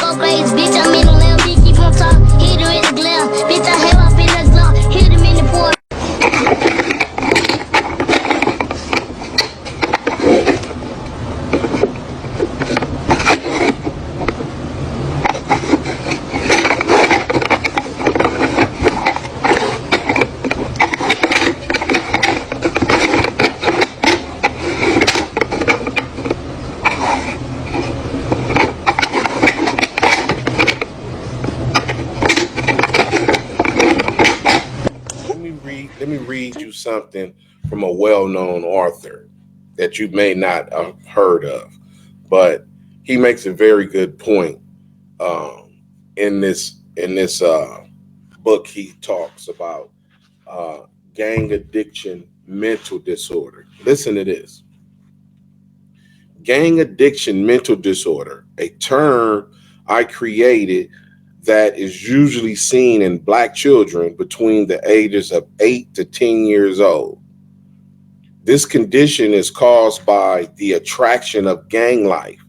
go crazy, bitch, I'm in the lamb, bitch, keep on talk, hit her in the glam, bitch, I have up in the glove, hit him in the pool. Let me read you something from a well-known author that you may not have heard of, but he makes a very good point in this book. He talks about gang addiction mental disorder. Listen to this: gang addiction mental disorder, a term I created that is usually seen in Black children between the ages of 8 to 10 years old. This condition is caused by the attraction of gang life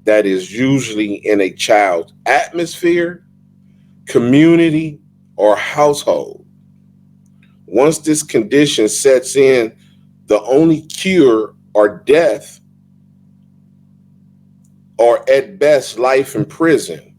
that is usually in a child's atmosphere, community, or household. Once this condition sets in, the only cure or death, or at best life in prison.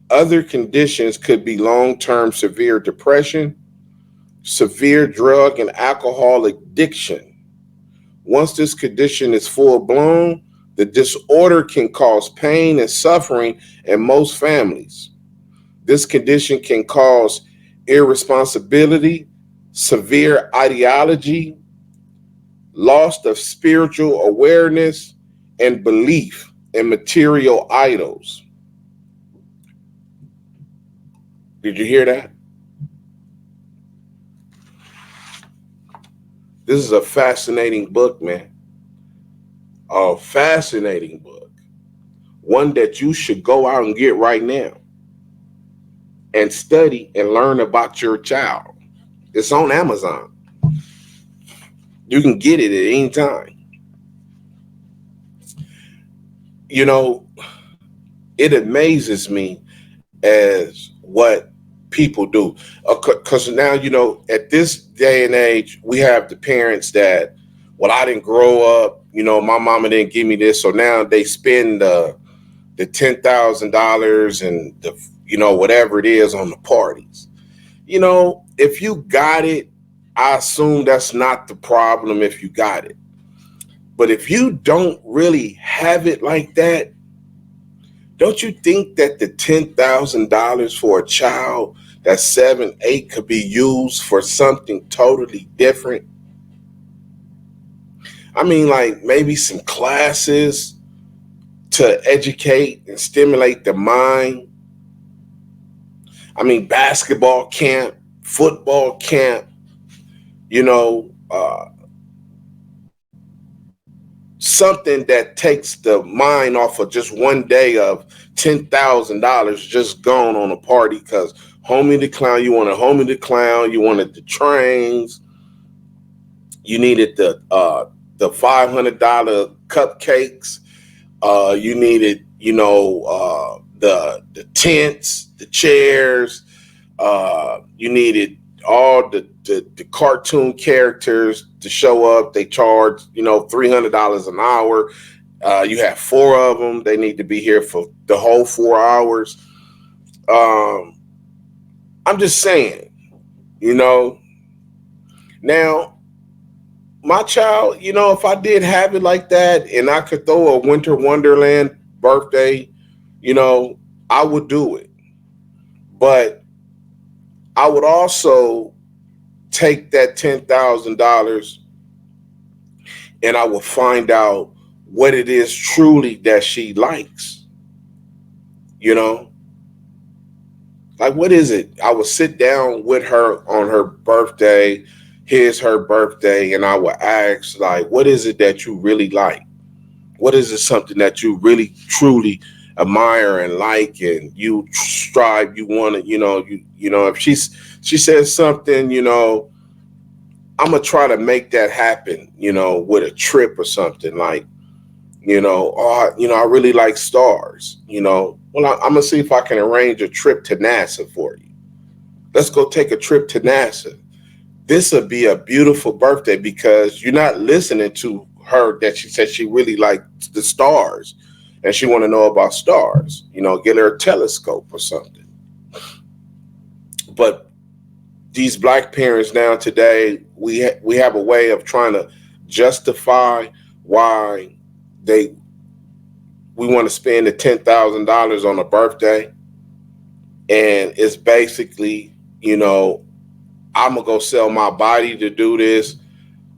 Other conditions could be long-term severe depression, severe drug and alcohol addiction. Once this condition is full-blown, the disorder can cause pain and suffering in most families. This condition can cause irresponsibility, severe ideology, loss of spiritual awareness, and belief in material idols. Did you hear that? This is a fascinating book, man. A fascinating book. One that you should go out and get right now and study and learn about your child. It's on Amazon. You can get it at any time. You know, it amazes me as what people do, because now, you know, at this day and age, we have the parents that, well, I didn't grow up, you know, my mama didn't give me this, so now they spend the $10,000 and the, you know, whatever it is on the parties. You know, if you got it, I assume that's not the problem if you got it. But if you don't really have it like that, don't you think that the $10,000 for a child that's 7, 8 could be used for something totally different? I mean, like maybe some classes to educate and stimulate the mind. I mean, basketball camp, football camp, you know, something that takes the mind off of just one day of $10,000 just gone on a party because Homie the Clown, you wanted Homie the Clown, you wanted the trains, you needed the $500 cupcakes, you needed, you know, the tents, the chairs, you needed all the cartoon characters to show up. They charge, you know, $300 an hour. You have 4 of them. They need to be here for the whole 4 hours. I'm just saying, you know, now my child, you know, if I did have it like that and I could throw a Winter Wonderland birthday, you know, I would do it. But I would also take that $10,000 and I will find out what it is truly that she likes. You know, like, what is it? I would sit down with her on her birthday. Here's her birthday. And I would ask, like, what is it that you really like? What is it, something that you really, truly admire and like, and you strive, you want to, you know, if she says something, you know, I'm going to try to make that happen, you know, with a trip or something, like, you know, I really like stars, you know, Well, I'm gonna see if I can arrange a trip to NASA for you. Let's go take a trip to NASA. This would be a beautiful birthday because you're not listening to her that she said she really liked the stars and she want to know about stars. Get her a telescope or something. But these black parents now today, we have a way of trying to justify why they we want to spend the $10,000 on a birthday, and it's basically, I'm gonna go sell my body to do this.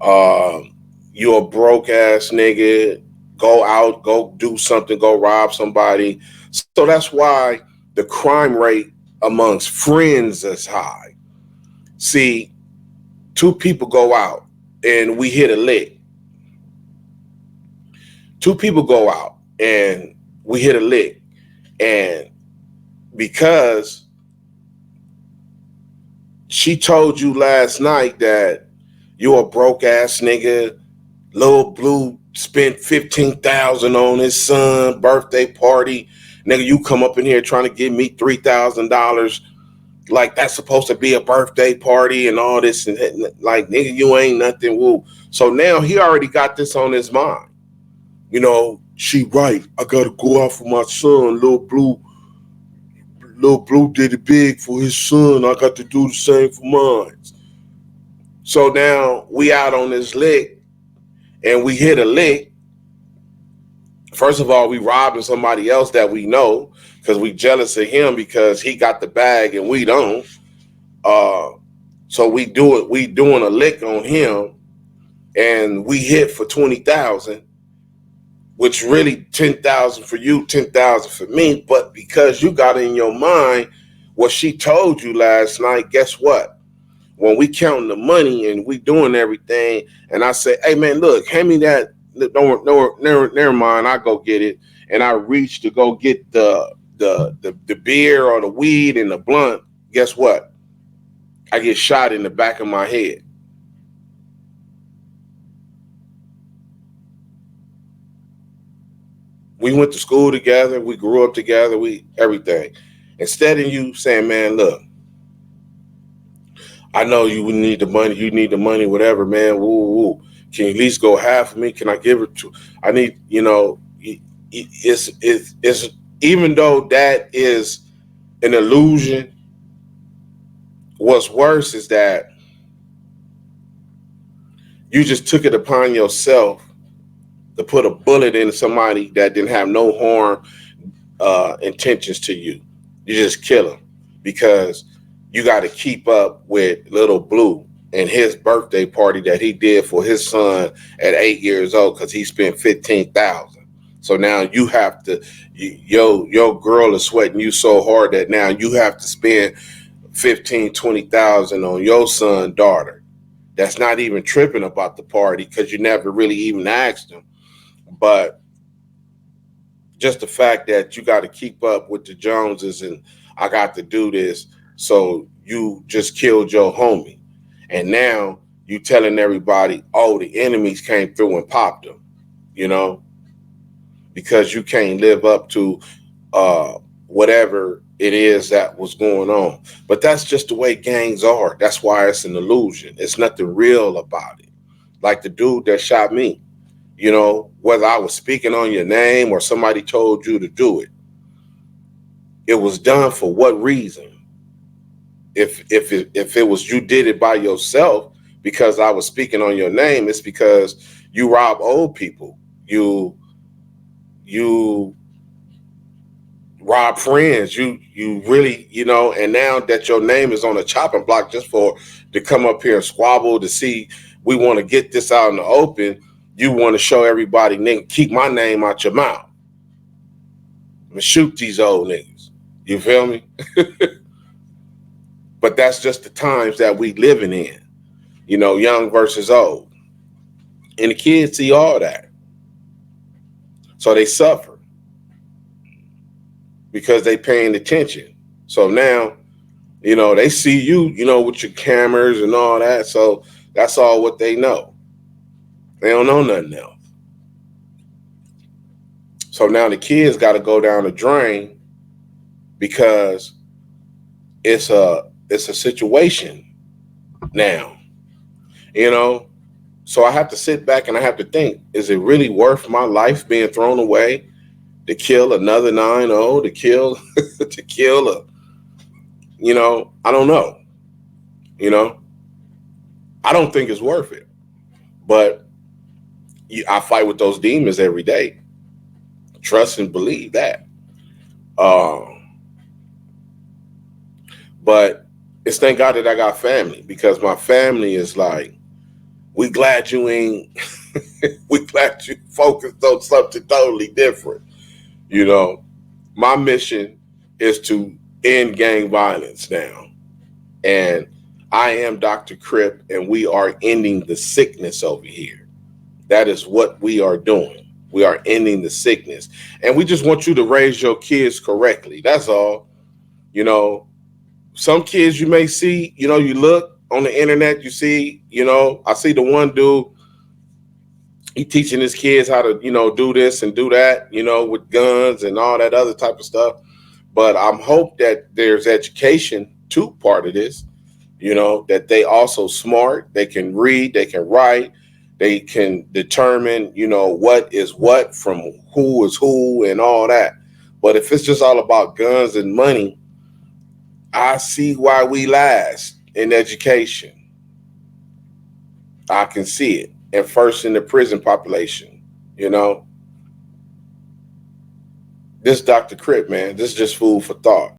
You a broke ass nigga. Go out, go do something, go rob somebody. So that's why the crime rate amongst friends is high. See, two people go out and we hit a lick. Two people go out and we hit a lick. And because she told you last night that you a broke ass nigga, Lil Blue spent 15,000 on his son birthday party. Nigga, you come up in here trying to give me $3,000 like that's supposed to be a birthday party and all this, and like, nigga, you ain't nothing. Woo. So now he already got this on his mind. She right. I gotta go out for my son, Lil Blue. Lil Blue did it big for his son. I got to do the same for mine. So now we out on this lick and we hit a lick. First of all, we robbing somebody else that we know because we jealous of him because he got the bag and we don't. So we doing a lick on him, and we hit for 20,000, which really 10,000 for you, 10,000 for me. But because you got in your mind what she told you last night, guess what? When we counting the money and we doing everything, and I say, hey man, look, hand me that. Don't never mind. I go get it, and I reach to go get the beer or the weed and the blunt. Guess what? I get shot in the back of my head. We went to school together. We grew up together. We everything. Instead of you saying, man, look, I know you need the money. You need the money, whatever, man. Woo, woo. Can you at least go half of me? Can I give it to? I need, it's even though that is an illusion. What's worse is that you just took it upon yourself to put a bullet in somebody that didn't have no harm intentions to you. You just kill him because you got to keep up with Little Blue and his birthday party that he did for his son at 8 years old because he spent 15,000. So now you have to, your girl is sweating you so hard that now you have to spend 20,000 on your son, daughter. That's not even tripping about the party because you never really even asked him. But just the fact that you got to keep up with the Joneses and I got to do this. So you just killed your homie. And now you telling everybody, oh, the enemies came through and popped them, because you can't live up to whatever it is that was going on. But that's just the way gangs are. That's why it's an illusion. It's nothing real about it. Like the dude that shot me, whether I was speaking on your name or somebody told you to do it, it was done for what reason? If it was you did it by yourself because I was speaking on your name, it's because you rob old people. You rob friends. You really, and now that your name is on a chopping block just to come up here and squabble to see we want to get this out in the open, you want to show everybody, nigga, keep my name out your mouth. I'm gonna shoot these old niggas. You feel me? But that's just the times that we living in, young versus old. And the kids see all that. So they suffer because they paying attention. So now, they see you, with your cameras and all that. So that's all what they know. They don't know nothing else. So now the kids got to go down the drain because it's a situation now, you know. So I have to sit back and I have to think: is it really worth my life being thrown away to kill another 9-0, to kill to kill a, I don't know, you know. I don't think it's worth it, but I fight with those demons every day. Trust and believe that. Uh, but it's thank God that I got family, because my family is like, we glad you ain't, we glad you focused on something totally different. You know, my mission is to end gang violence now. And I am Dr. Crip, and we are ending the sickness over here. That is what we are doing. We are ending the sickness. And we just want you to raise your kids correctly. That's all. You know, some kids you may see, you look on the internet, you see, I see the one dude, he teaching his kids how to, do this and do that, with guns and all that other type of stuff. But I'm hope that there's education to part of this, that they also smart, they can read, they can write, they can determine, what is what from who is who and all that. But if it's just all about guns and money, I see why we last in education. I can see it. And first in the prison population, This Dr. Crip, man. This is just food for thought.